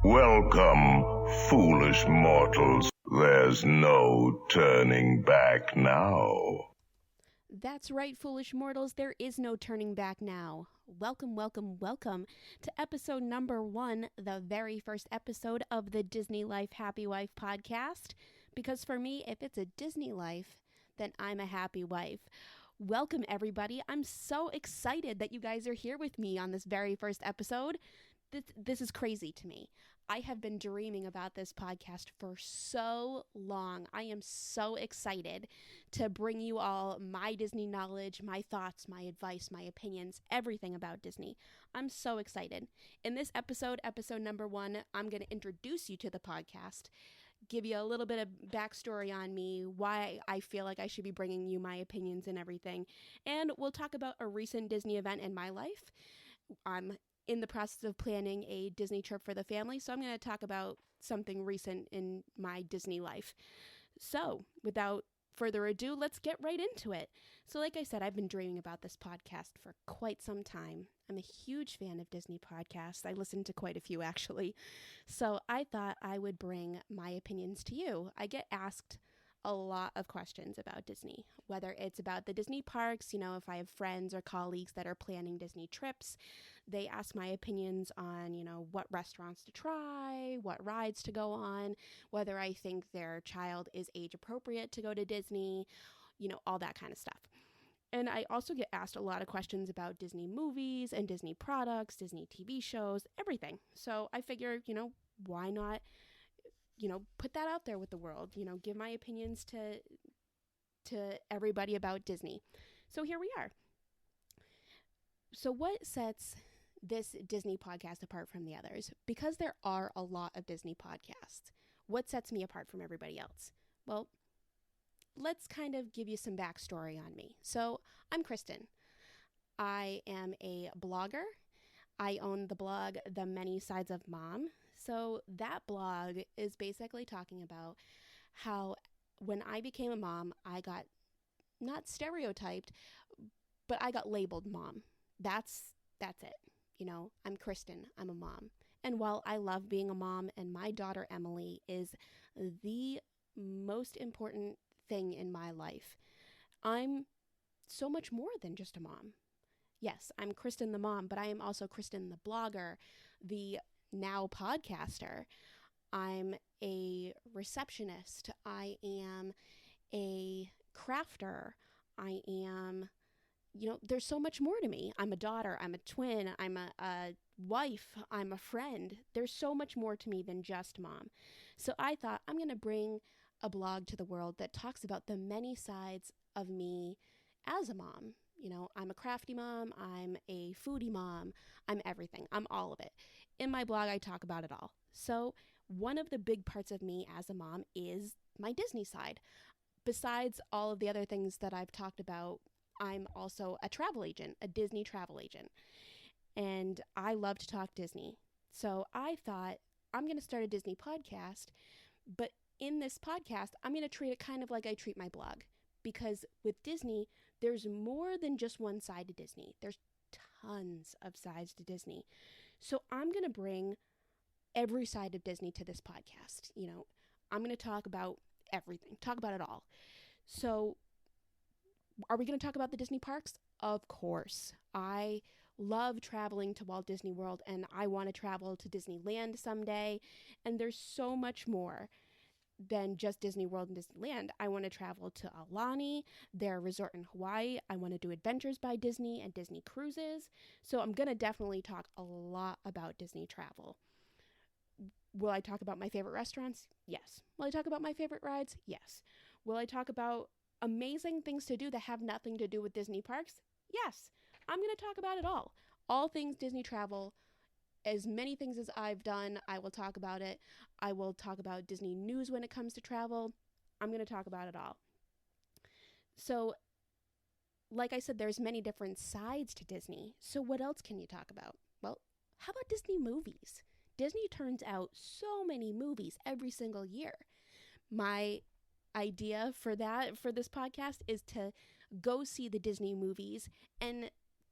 Welcome, foolish mortals. There's no turning back now. That's right, foolish mortals. There is no turning back now. Welcome, welcome, welcome to episode number 1, the very first episode of the Disney Life Happy Wife podcast. Because for me, if it's a Disney life, then I'm a happy wife. Welcome, everybody. I'm so excited that you guys are here with me on this very first episode. This is crazy to me. I have been dreaming about this podcast for so long. I am so excited to bring you all my Disney knowledge, my thoughts, my advice, my opinions, everything about Disney. I'm so excited. In this episode number 1, I'm going to introduce you to the podcast, give you a little bit of backstory on me, why I feel like I should be bringing you my opinions and everything. And we'll talk about a recent Disney event in my life. I'm in the process of planning a Disney trip for the family, so I'm going to talk about something recent in my Disney life. So, without further ado, let's get right into it. So, like I said, I've been dreaming about this podcast for quite some time. I'm a huge fan of Disney podcasts. I listen to quite a few, actually. So, I thought I would bring my opinions to you. I get asked a lot of questions about Disney, whether it's about the Disney parks, if I have friends or colleagues that are planning Disney trips. They ask my opinions on, what restaurants to try, what rides to go on, whether I think their child is age appropriate to go to Disney, all that kind of stuff. And I also get asked a lot of questions about Disney movies and Disney products, Disney TV shows, everything. So I figure, why not, put that out there with the world, give my opinions to everybody about Disney. So here we are. So what sets this Disney podcast apart from the others? Because there are a lot of Disney podcasts. What sets me apart from everybody else? Well, let's kind of give you some backstory on me. So I'm Kristen. I am a blogger. I own the blog, The Many Sides of Mom. So that blog is basically talking about how when I became a mom, I got not stereotyped, but I got labeled mom. That's it. I'm Kristen. I'm a mom. And while I love being a mom, and my daughter Emily is the most important thing in my life, I'm so much more than just a mom. Yes, I'm Kristen the mom, but I am also Kristen the blogger, the now podcaster. I'm a receptionist. I am a crafter. I am, there's so much more to me. I'm a daughter. I'm a twin. I'm a wife. I'm a friend. There's so much more to me than just mom. So I thought I'm going to bring a blog to the world that talks about the many sides of me as a mom. I'm a crafty mom, I'm a foodie mom, I'm everything. I'm all of it. In my blog, I talk about it all. So one of the big parts of me as a mom is my Disney side. Besides all of the other things that I've talked about, I'm also a travel agent, a Disney travel agent. And I love to talk Disney. So I thought I'm going to start a Disney podcast, but in this podcast, I'm going to treat it kind of like I treat my blog. Because with Disney, there's more than just one side to Disney. There's tons of sides to Disney. So I'm going to bring every side of Disney to this podcast. I'm going to talk about everything, talk about it all. So are we going to talk about the Disney parks? Of course. I love traveling to Walt Disney World, and I want to travel to Disneyland someday. And there's so much more than just Disney World and Disneyland. I want to travel to Aulani, their resort in Hawaii. I want to do Adventures by Disney and Disney cruises. So I'm going to definitely talk a lot about Disney travel. Will I talk about my favorite restaurants? Yes. Will I talk about my favorite rides? Yes. Will I talk about amazing things to do that have nothing to do with Disney parks? Yes. I'm going to talk about it all. All things Disney travel. As many things as I've done, I will talk about it. I will talk about Disney news when it comes to travel. I'm going to talk about it all. So, like I said, there's many different sides to Disney. So what else can you talk about? Well, how about Disney movies? Disney turns out so many movies every single year. My idea for this podcast is to go see the Disney movies and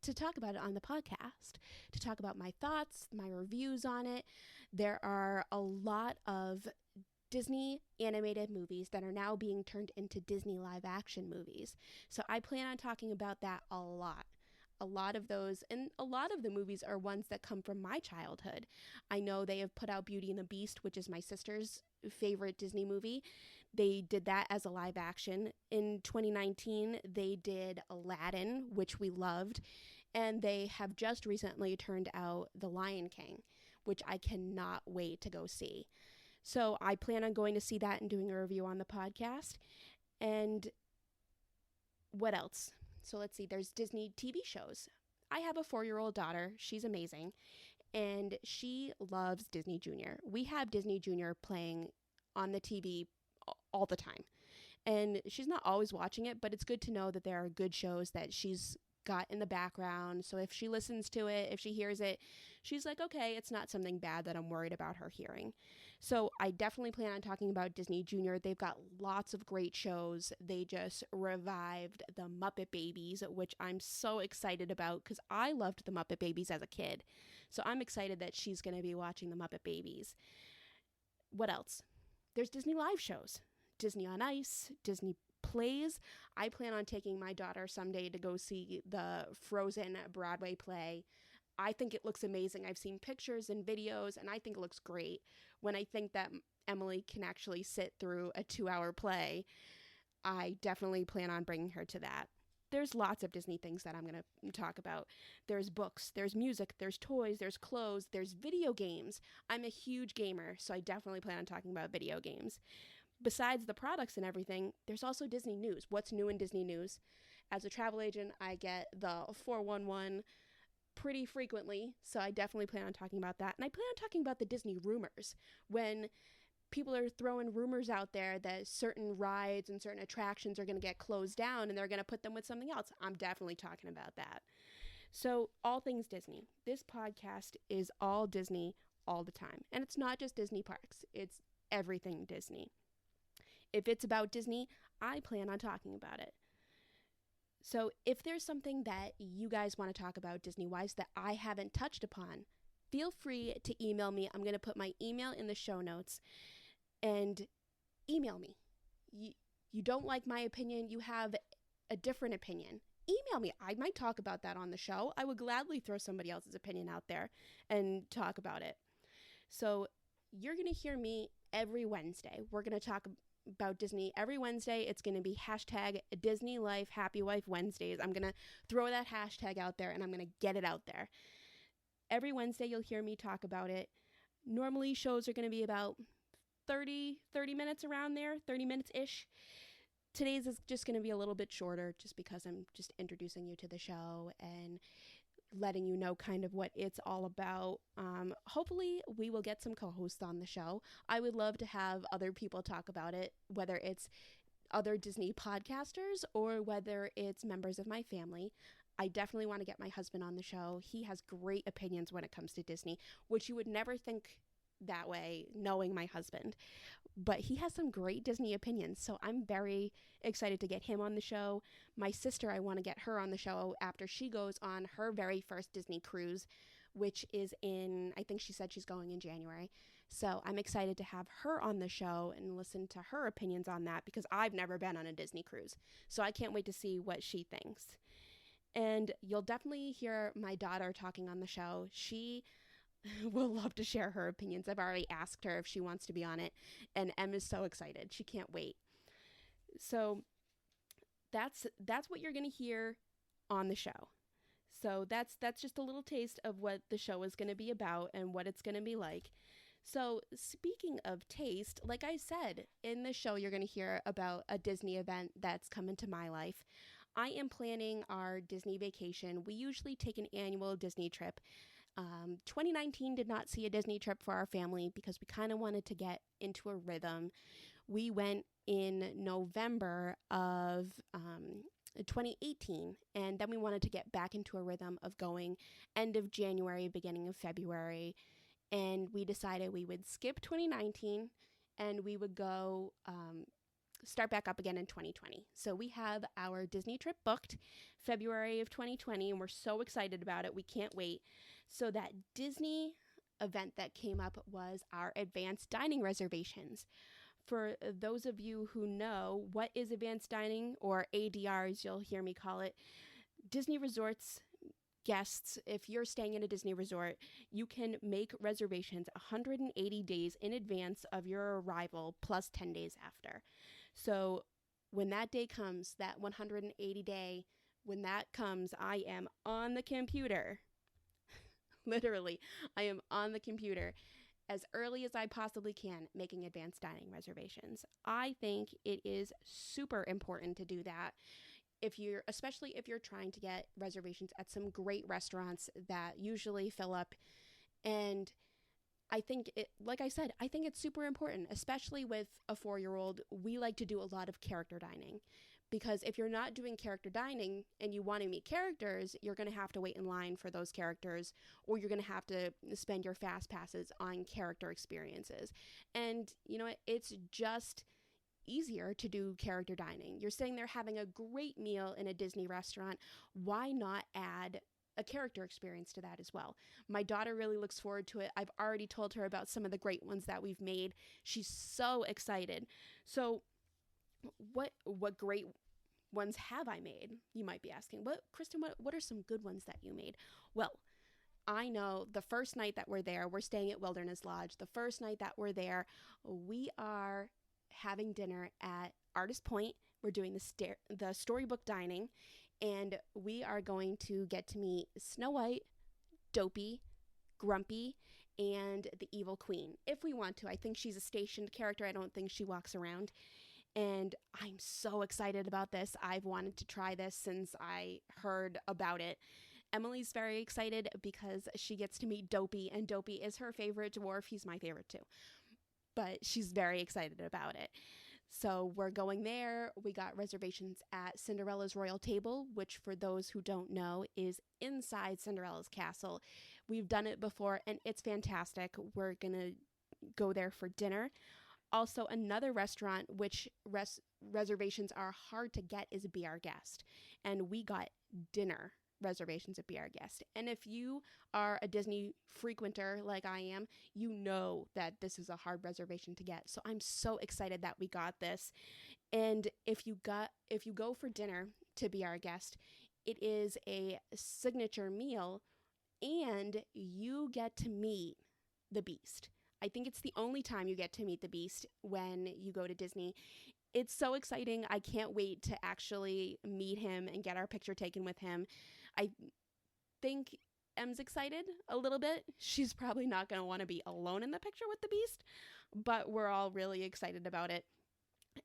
to talk about it on the podcast, to talk about my thoughts, my reviews on it. There are a lot of Disney animated movies that are now being turned into Disney live action movies. So I plan on talking about that a lot. A lot of those, and a lot of the movies are ones that come from my childhood. I know they have put out Beauty and the Beast, which is my sister's favorite Disney movie. They did that as a live action. In 2019, they did Aladdin, which we loved, and they have just recently turned out The Lion King, which I cannot wait to go see. So I plan on going to see that and doing a review on the podcast. And what else? So let's see, there's Disney TV shows. I have a 4-year-old daughter. She's amazing. And she loves Disney Junior. We have Disney Junior playing on the TV all the time. And she's not always watching it, but it's good to know that there are good shows that she's got in the background. So if she listens to it, if she hears it, she's like, okay, it's not something bad that I'm worried about her hearing. So I definitely plan on talking about Disney Junior. They've got lots of great shows. They just revived the Muppet Babies, which I'm so excited about because I loved the Muppet Babies as a kid. So I'm excited that she's going to be watching the Muppet Babies. What else? There's Disney live shows. Disney on Ice, Disney plays. I plan on taking my daughter someday to go see the Frozen Broadway play. I think it looks amazing. I've seen pictures and videos, and I think it looks great. When I think that Emily can actually sit through a 2-hour play, I definitely plan on bringing her to that. There's lots of Disney things that I'm going to talk about. There's books, there's music, there's toys, there's clothes, there's video games. I'm a huge gamer, so I definitely plan on talking about video games. Besides the products and everything, there's also Disney news. What's new in Disney news? As a travel agent, I get the 411 pretty frequently, so I definitely plan on talking about that. And I plan on talking about the Disney rumors. When people are throwing rumors out there that certain rides and certain attractions are going to get closed down and they're going to put them with something else, I'm definitely talking about that. So all things Disney. This podcast is all Disney all the time. And it's not just Disney parks. It's everything Disney. If it's about Disney, I plan on talking about it. So if there's something that you guys want to talk about Disney-wise that I haven't touched upon, feel free to email me. I'm going to put my email in the show notes, and email me. You don't like my opinion, you have a different opinion. Email me. I might talk about that on the show. I would gladly throw somebody else's opinion out there and talk about it. So you're going to hear me every Wednesday. We're going to talk about Disney every Wednesday. It's going to be hashtag Disney Life Happy Wife Wednesdays. I'm going to throw that hashtag out there and I'm going to get it out there. Every Wednesday you'll hear me talk about it. Normally shows are going to be about 30 minutes around there, 30 minutes-ish. Today's is just going to be a little bit shorter just because I'm just introducing you to the show and letting you know kind of what it's all about. Hopefully we will get some co-hosts on the show. I would love to have other people talk about it, whether it's other Disney podcasters or whether it's members of my family. I definitely want to get my husband on the show. He has great opinions when it comes to Disney, which you would never think that way knowing my husband, but he has some great Disney opinions, so I'm very excited to get him on the show. My sister, I want to get her on the show after she goes on her very first Disney cruise, which is in, I think she said she's going in January, so I'm excited to have her on the show and listen to her opinions on that because I've never been on a Disney cruise, so I can't wait to see what she thinks. And you'll definitely hear my daughter talking on the show. She will love to share her opinions. I've already asked her if she wants to be on it, and Em is so excited. She can't wait. So that's what you're going to hear on the show. So that's just a little taste of what the show is going to be about and what it's going to be like. So speaking of taste, like I said, in the show you're going to hear about a Disney event that's come into my life. I am planning our Disney vacation. We usually take an annual Disney trip. 2019 did not see a Disney trip for our family because we kind of wanted to get into a rhythm. We went in November of 2018, and then we wanted to get back into a rhythm of going end of January, beginning of February, and we decided we would skip 2019 and we would go start back up again in 2020. So we have our Disney trip booked February of 2020, and we're so excited about it. We can't wait. So that Disney event that came up was our advanced dining reservations. For those of you who know what is advanced dining, or ADR as you'll hear me call it, Disney resorts guests, if you're staying in a Disney resort, you can make reservations 180 days in advance of your arrival plus 10 days after. So when that day comes, that 180 day, when that comes, I am on the computer. Literally, I am on the computer as early as I possibly can making advanced dining reservations. I think it is super important to do that. Especially if you're trying to get reservations at some great restaurants that usually fill up. And I think like I said, I think it's super important, especially with a 4-year-old. We like to do a lot of character dining, because if you're not doing character dining and you want to meet characters, you're going to have to wait in line for those characters, or you're going to have to spend your fast passes on character experiences. And it's just easier to do character dining. You're sitting there having a great meal in a Disney restaurant. Why not add a character experience to that as well? My daughter really looks forward to it. I've already told her about some of the great ones that we've made. She's so excited. So what great ones have I made? You might be asking. Kristen, what are some good ones that you made? Well, I know the first night that we're there, we're staying at Wilderness Lodge. The first night that we're there, we are having dinner at Artist Point. We're doing the storybook dining, and we are going to get to meet Snow White, Dopey, Grumpy, and the Evil Queen, if we want to. I think she's a stationed character. I don't think she walks around. And I'm so excited about this. I've wanted to try this since I heard about it. Emily's very excited because she gets to meet Dopey, and Dopey is her favorite dwarf. He's my favorite too. But she's very excited about it. So we're going there. We got reservations at Cinderella's Royal Table, which for those who don't know is inside Cinderella's castle. We've done it before and it's fantastic. We're going to go there for dinner. Also, another restaurant which reservations are hard to get is Be Our Guest. And we got dinner reservations at Be Our Guest. And if you are a Disney frequenter like I am, you know that this is a hard reservation to get. So I'm so excited that we got this. And if you go for dinner to Be Our Guest, it is a signature meal and you get to meet the Beast. I think it's the only time you get to meet the Beast when you go to Disney. It's so exciting. I can't wait to actually meet him and get our picture taken with him. I think Em's excited a little bit. She's probably not going to want to be alone in the picture with the Beast, but we're all really excited about it.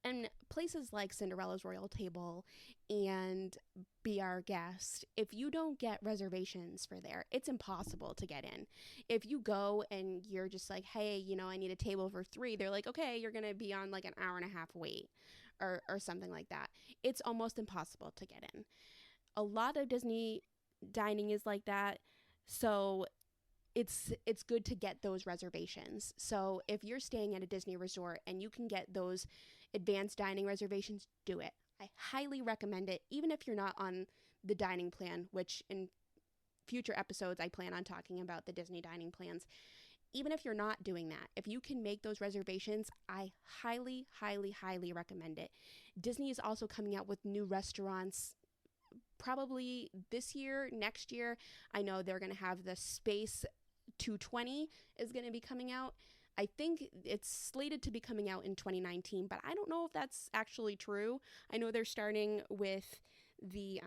And places like Cinderella's Royal Table and Be Our Guest, if you don't get reservations for there, it's impossible to get in. If you go and you're just like, hey, I need a table for 3, they're like, okay, you're going to be on like an hour and a half wait or something like that. It's almost impossible to get in. A lot of Disney dining is like that. So it's good to get those reservations. So if you're staying at a Disney resort and you can get those advanced dining reservations, do it. I highly recommend it, even if you're not on the dining plan, which in future episodes I plan on talking about the Disney dining plans. Even if you're not doing that, if you can make those reservations, I highly, highly, highly recommend it. Disney is also coming out with new restaurants probably this year, next year. I know they're going to have the Space 220 is going to be coming out. I think it's slated to be coming out in 2019, but I don't know if that's actually true. I know they're starting with the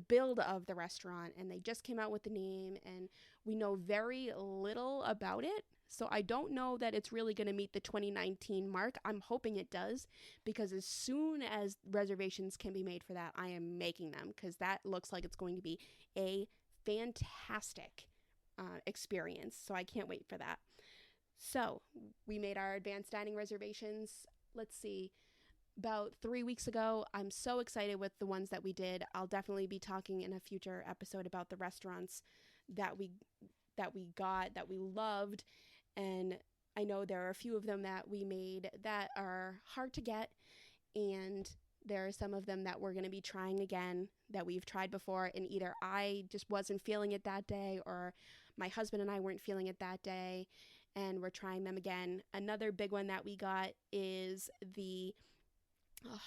build of the restaurant, and they just came out with the name, and we know very little about it. So I don't know that it's really going to meet the 2019 mark. I'm hoping it does, because as soon as reservations can be made for that, I am making them, because that looks like it's going to be a fantastic experience. So I can't wait for that. So we made our advanced dining reservations, let's see, about 3 weeks ago. I'm so excited with the ones that we did. I'll definitely be talking in a future episode about the restaurants that we got, that we loved. And I know there are a few of them that we made that are hard to get. and there are some of them that we're going to be trying again that we've tried before, and either I just wasn't feeling it that day or my husband and I weren't feeling it that day, and we're trying them again. Another big one that we got is the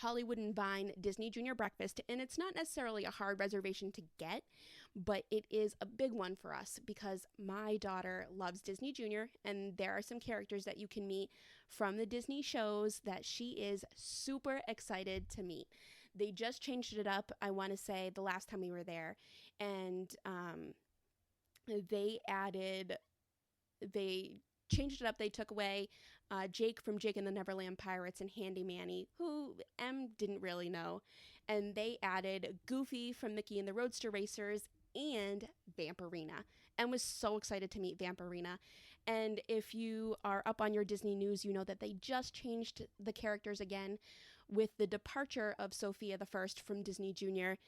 Hollywood and Vine Disney Junior Breakfast, and it's not necessarily a hard reservation to get, but it is a big one for us because my daughter loves Disney Junior, and there are some characters that you can meet from the Disney shows that she is super excited to meet. They just changed it up, I want to say, the last time we were there, and they changed it up. They took away Jake from Jake and the Neverland Pirates and Handy Manny, who Em didn't really know. And they added Goofy from Mickey and the Roadster Racers and Vampirina. Em was so excited to meet Vampirina. And if you are up on your Disney news, you know that they just changed the characters again with the departure of Sophia the First from Disney Junior.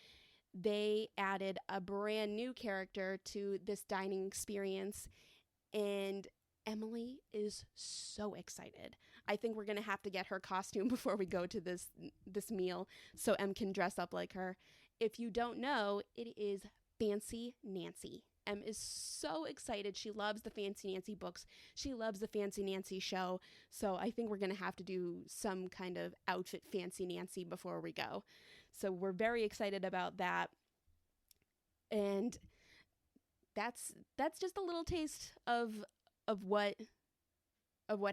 They added a brand new character to this dining experience, and Emily is so excited. I think we're going to have to get her costume before we go to this meal so Em can dress up like her. If you don't know, it is Fancy Nancy. Em is so excited. She loves the Fancy Nancy books. She loves the Fancy Nancy show. So I think we're going to have to do some kind of outfit Fancy Nancy before we go. So we're very excited about that. And that's just a little taste of what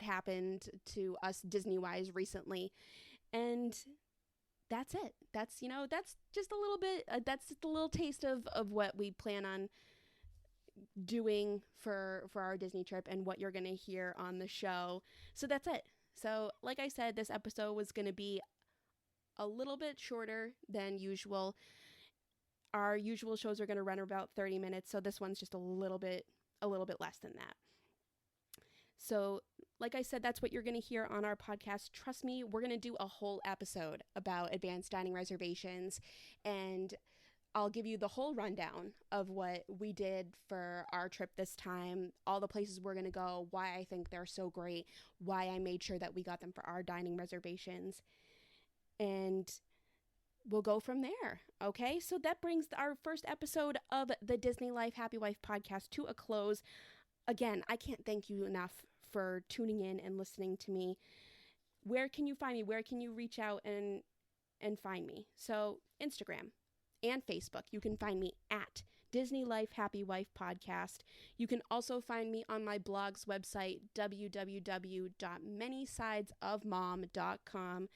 happened to us Disney-wise recently. And that's it. That's just a little bit, that's just a little taste of what we plan on doing for our Disney trip and what you're going to hear on the show. So that's it. So like I said, this episode was going to be a little bit shorter than usual. Our usual shows are going to run about 30 minutes, so this one's just a little bit less than that. So, like I said, that's what you're going to hear on our podcast. Trust me, we're going to do a whole episode about advanced dining reservations, and I'll give you the whole rundown of what we did for our trip this time, all the places we're going to go, why I think they're so great, why I made sure that we got them for our dining reservations, and we'll go from there. Okay, so that brings our first episode of the Disney Life Happy Wife podcast to a close. Again, I can't thank you enough for tuning in and listening to me. Where can you find me? Where can you reach out and find me? So Instagram and Facebook, you can find me at Disney Life Happy Wife Podcast. You can also find me on my blog's website, www.manysidesofmom.com.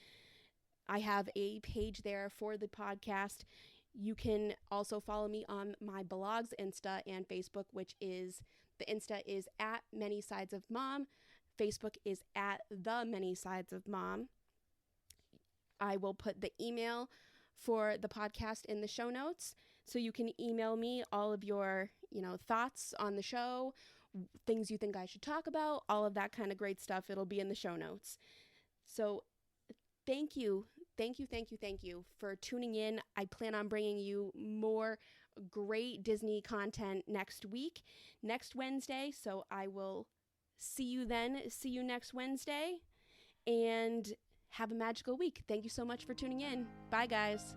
I have a page there for the podcast. You can also follow me on my blog's Insta and Facebook, which is, the Insta is at Many Sides of Mom. Facebook is at The Many Sides of Mom. I will put the email for the podcast in the show notes, so you can email me all of your, thoughts on the show, things you think I should talk about, all of that kind of great stuff. It'll be in the show notes. So thank you for tuning in. I plan on bringing you more great Disney content next Wednesday. So I will see you then. See you next Wednesday, and have a magical week. Thank you so much for tuning in. Bye, guys.